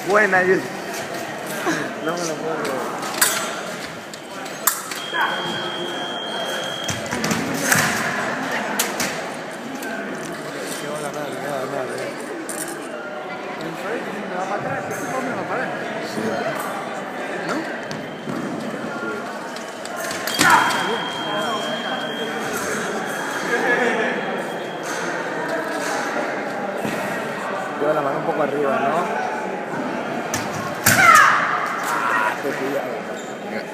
Buena, yo... No me lo puedo creer. Que va a ganar, que va a ganar, me va para atrás, que no me va para atrás. Sí. ¿No? Lleva la mano un poco arriba, ¿no? Te pillaba.